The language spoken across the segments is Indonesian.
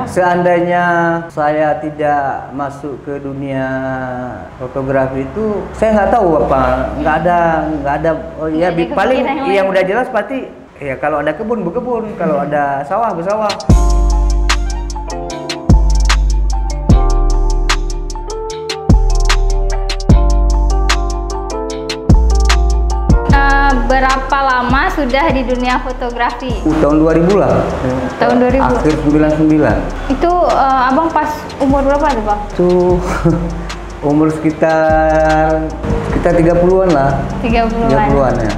Seandainya saya tidak masuk ke dunia fotografi itu, saya nggak tahu apa, nggak ada. Oh ya, paling yang udah jelas pasti ya kalau ada kebun berkebun, kalau ada sawah bersawah. Berapa lama sudah di dunia fotografi? Tahun 2000 lah. Tahun 2000. Akhir 99. Itu abang pas umur berapa tuh bang? Itu umur sekitar 30-an lah. 30-an ya.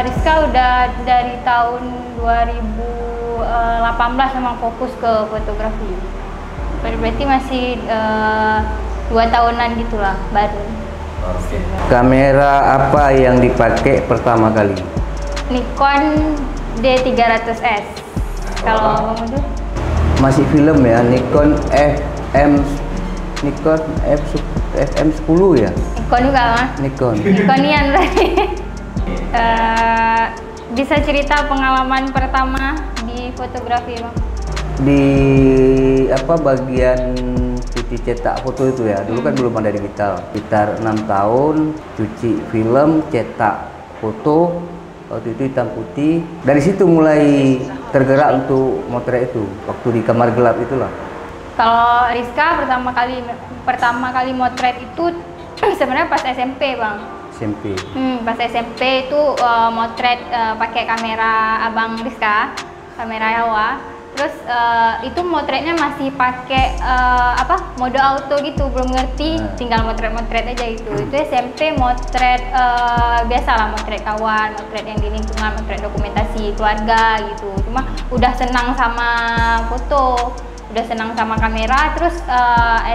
Rizka udah dari tahun 2018 memang fokus ke fotografi. Berarti masih 2 tahunan gitulah baru. Kamera apa yang dipakai pertama kali? Nikon D300S. Kalau abang itu? Masih film ya, Nikon FM10 ya? Nikon juga mah? Nikonian berarti. Bisa cerita pengalaman pertama di fotografi bang? Di bagian cuci cetak foto itu ya, dulu kan belum ada digital. Sekitar 6 tahun cuci film, cetak foto, waktu itu hitam putih. Dari situ mulai tergerak untuk motret itu, waktu di kamar gelap itulah. Kalau Rizka pertama kali motret itu sebenarnya pas SMP bang. SMP. Pas SMP itu motret pakai kamera abang Rizka, kamera Yawa. Terus itu motretnya masih pakai mode auto gitu, belum ngerti, tinggal motret aja itu. Itu SMP motret biasalah, motret kawan, motret yang di lingkungan, motret dokumentasi keluarga gitu. Cuma udah senang sama foto, udah senang sama kamera. Terus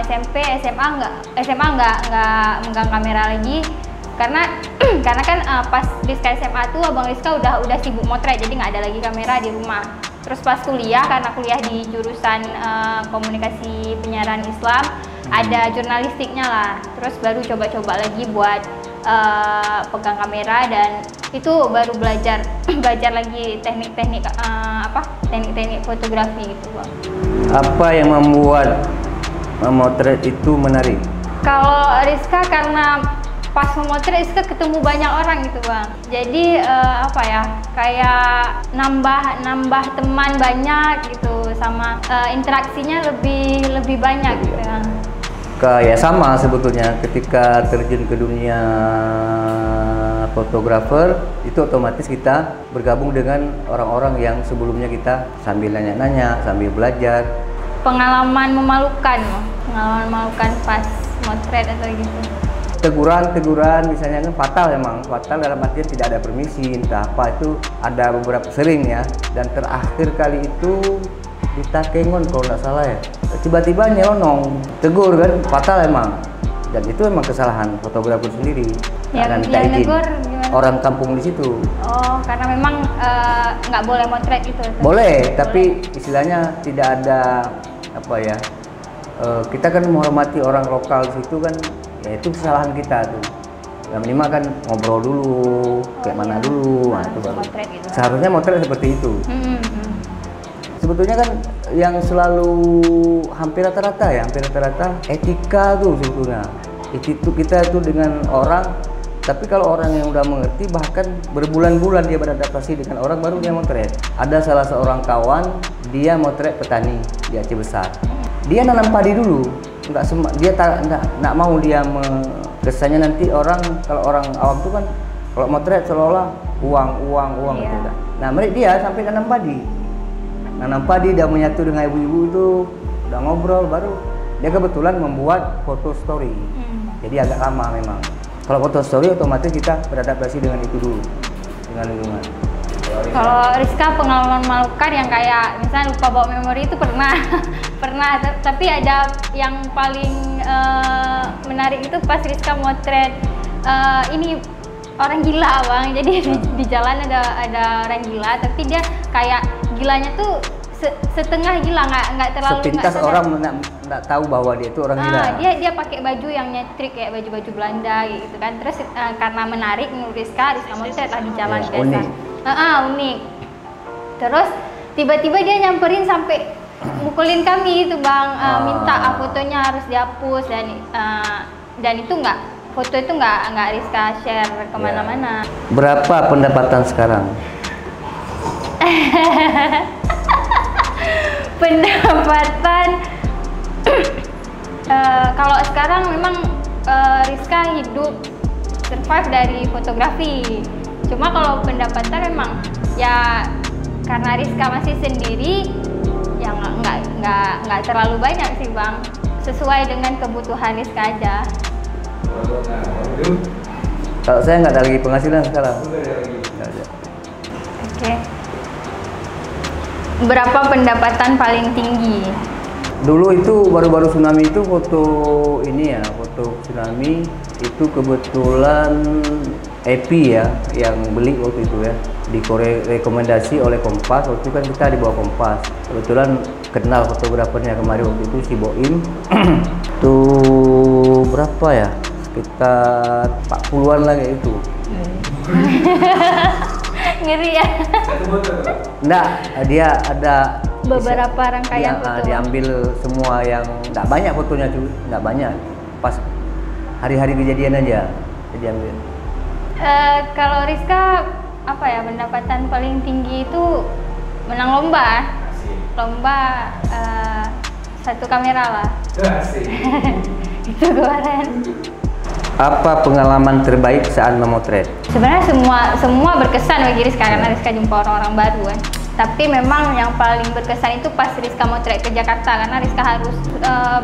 SMP, SMA nggak megang kamera lagi. Karena kan pas Rizka SMA tuh abang Rizka udah sibuk motret, jadi nggak ada lagi kamera di rumah. Terus pas kuliah, karena kuliah di jurusan komunikasi penyiaran Islam, ada jurnalistiknya lah. Terus baru coba-coba lagi buat pegang kamera, dan itu baru belajar lagi teknik-teknik fotografi gitu bang. Apa yang membuat memotret itu menarik? Kalau Rizka karena pas memotret Rizka ketemu banyak orang gitu bang, jadi kayak nambah teman banyak gitu, sama interaksinya lebih banyak gitu ya. Kayak sama sebetulnya ketika terjun ke dunia fotografer itu otomatis kita bergabung dengan orang-orang yang sebelumnya kita sambil nanya-nanya, sambil belajar. Pengalaman memalukan pas motret atau gitu? Teguran misalnya kan fatal dalam artian tidak ada permisi, entah apa, itu ada beberapa sering ya. Dan terakhir kali itu di Takengon kalau nggak salah ya, tiba-tiba nyelonong, tegur kan, fatal emang. Dan itu emang kesalahan fotografer sendiri. Yang negur gimana? Orang kampung di situ. Oh, karena memang nggak boleh motret gitu? Boleh, tapi istilahnya tidak ada kita kan menghormati orang lokal di situ kan. Ya itu kesalahan kita tuh. Yang minimal kan ngobrol dulu, kayak mana dulu, itu baru. Motret gitu. Seharusnya motret seperti itu. Sebetulnya kan yang selalu hampir rata-rata etika tuh sebetulnya. Itu kita tuh dengan orang, tapi kalau orang yang udah mengerti bahkan berbulan-bulan dia beradaptasi dengan orang baru dia motret. Ada salah seorang kawan, dia motret petani di Aceh Besar. Dia nanam padi dulu. Dia tak mau dia kesannya nanti kalau orang awam tuh kan kalau motret seolah-olah uang gitu kan. Nah, dia sampai nanam padi dia menyatu dengan ibu-ibu itu, udah ngobrol, baru dia kebetulan membuat foto story. Jadi agak lama memang. Kalau foto story otomatis kita beradaptasi dengan itu dulu, dengan lingkungan. Kalau Rizka pengalaman memalukan yang kayak misalnya lupa bawa memori itu pernah tapi ada yang paling menarik itu pas Rizka motret ini orang gila bang. Jadi di jalan ada orang gila, tapi dia kayak gilanya tuh setengah gila, nggak terlalu sepintas orang nggak tahu bahwa dia itu orang gila. Dia pakai baju yang nyetrik kayak baju-baju Belanda gitu kan. Terus karena menarik menurut Rizka motret lah di jalan biasa. Unik. Terus tiba-tiba dia nyamperin sampai mukulin kami itu Bang, minta fotonya harus dihapus dan itu foto itu nggak Rizka share kemana-mana. Berapa pendapatan sekarang? Pendapatan kalau sekarang memang Rizka hidup survive dari fotografi. Cuma kalau pendapatan memang ya karena Rizka masih sendiri, ya nggak terlalu banyak sih Bang. Sesuai dengan kebutuhan Rizka aja. Kalau saya nggak ada lagi penghasilan sekarang. Oke. Berapa pendapatan paling tinggi? Dulu itu baru-baru tsunami itu foto ini ya, foto tsunami itu kebetulan Epi ya yang beli waktu itu ya, rekomendasi oleh Kompas. Waktu itu kan kita di bawah Kompas, kebetulan kenal fotografernya kemarin waktu itu si Boim. Tuh berapa ya, sekitar 40-an lagi itu. Ngeri ya. Enggak, dia ada beberapa rangkaian foto. Diambil semua yang enggak banyak fotonya tuh, enggak banyak. Pas hari-hari kejadian aja diambil. Kalau Rizka apa ya, pendapatan paling tinggi itu menang lomba. Lomba satu kamera lah. Itu kemarin. Apa pengalaman terbaik saat memotret? Sebenarnya semua berkesan bagi Rizka karena Rizka jumpa orang-orang baru kan. Tapi memang yang paling berkesan itu pas Rizka motret ke Jakarta karena Rizka harus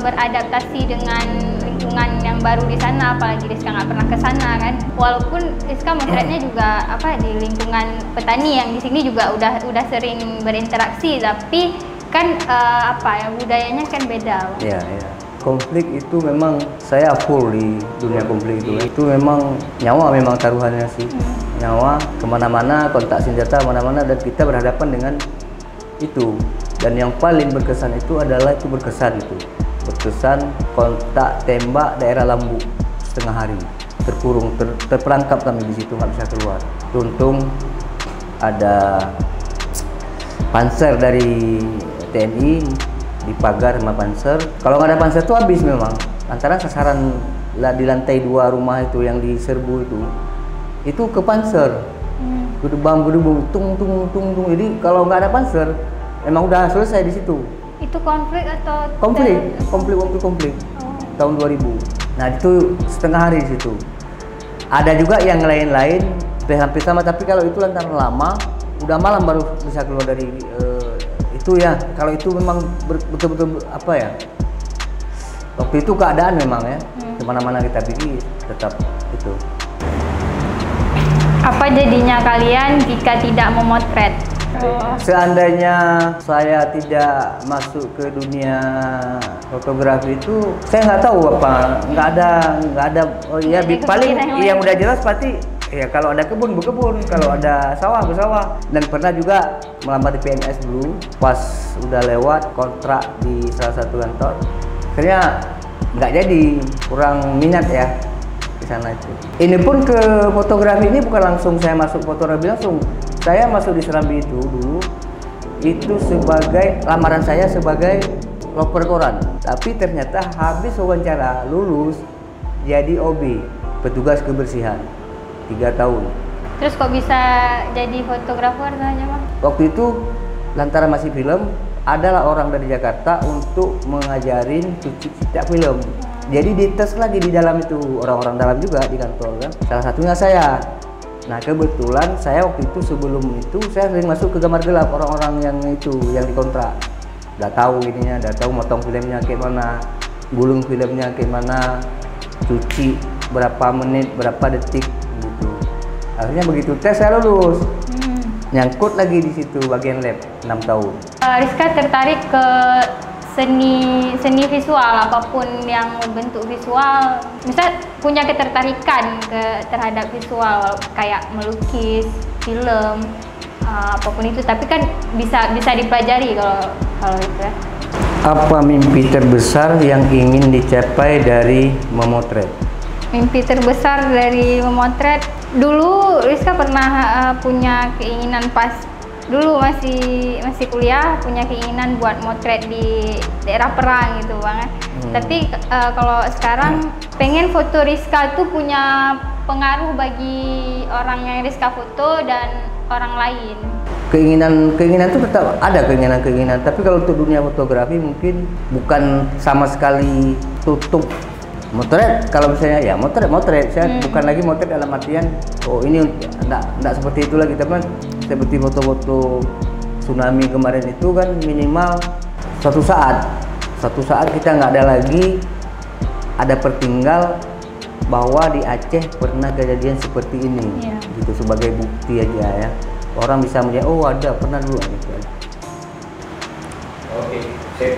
beradaptasi dengan lingkungan yang baru di sana, apalagi Rizka nggak pernah ke sana kan. Walaupun Rizka motretnya juga di lingkungan petani yang di sini juga udah sering berinteraksi, tapi kan budayanya kan beda. Iya. Konflik itu memang saya full di dunia konflik itu. Itu memang nyawa memang taruhannya sih. Nyawa kemana-mana, kontak senjata mana-mana, dan kita berhadapan dengan itu. Dan yang paling berkesan itu adalah berkesan kontak tembak daerah Lambu setengah hari. Terkurung, terperangkap kami di situ, nggak bisa keluar. Untung ada panser dari TNI di pagar sama panser. Kalau nggak ada panser tuh habis memang. Antara sasaran di lantai 2 rumah itu yang diserbu itu ke panser. Gedebang, tung. Jadi kalau nggak ada panser, emang udah selesai di situ. Itu konflik atau? Konflik. Oh. Tahun 2000. Nah itu setengah hari di situ. Ada juga yang lain-lain hampir sama, tapi kalau itu lantaran lama, udah malam baru bisa keluar dari itu ya. Kalau itu memang betul-betul waktu itu keadaan memang ya, kemana-mana kita pergi tetap itu. Apa jadinya kalian jika tidak memotret? Seandainya saya tidak masuk ke dunia fotografi itu, saya nggak tahu nggak ada paling yang udah jelas pasti ya kalau ada kebun berkebun, kalau ada sawah bersawah. Dan pernah juga melamar di PNS dulu, pas udah lewat kontrak di salah satu kantor, akhirnya nggak jadi, kurang minat ya di sana itu. Ini pun ke fotografi ini bukan langsung saya masuk fotografi langsung. Saya masuk di Serambi itu dulu, itu sebagai lamaran saya sebagai loper koran. Tapi ternyata habis wawancara lulus jadi OB, petugas kebersihan. 3 tahun. Terus kok bisa jadi fotografer tanya Bang? Waktu itu lantaran masih film, adalah orang dari Jakarta untuk mengajarin cuci cetak film. Jadi dites lagi di dalam itu, orang-orang dalam juga di kantor kan. Salah satunya saya. Nah kebetulan saya waktu itu sebelum itu saya sering masuk ke kamar gelap orang-orang yang itu yang dikontrak. Udah tahu ininya, udah tahu motong filmnya kayak mana, gulung filmnya kayak mana, cuci berapa menit, berapa detik. Akhirnya begitu tes saya lulus, nyangkut lagi di situ bagian lab 6 tahun. Rizka tertarik ke seni visual, apapun yang bentuk visual, misal punya ketertarikan terhadap visual kayak melukis, film, apapun itu, tapi kan bisa dipelajari kalau itu ya. Apa mimpi terbesar yang ingin dicapai dari memotret? Mimpi terbesar dari memotret, dulu Rizka pernah punya keinginan pas dulu masih kuliah punya keinginan buat motret di daerah perang gitu Bang. Tapi kalau sekarang pengen foto Rizka tuh punya pengaruh bagi orang yang Rizka foto dan orang lain. Keinginan itu tetap ada, keinginan, tapi kalau untuk dunia fotografi mungkin bukan sama sekali tutup motret. Kalau misalnya ya motret saya bukan lagi motret dalam artian oh ini enggak seperti itu lagi, teman. Seperti foto-foto tsunami kemarin itu kan minimal suatu saat kita nggak ada lagi, ada pertinggal bahwa di Aceh pernah kejadian seperti ini, gitu, sebagai bukti aja ya. Orang bisa melihat oh ada pernah dulu gitu. Oke, sip.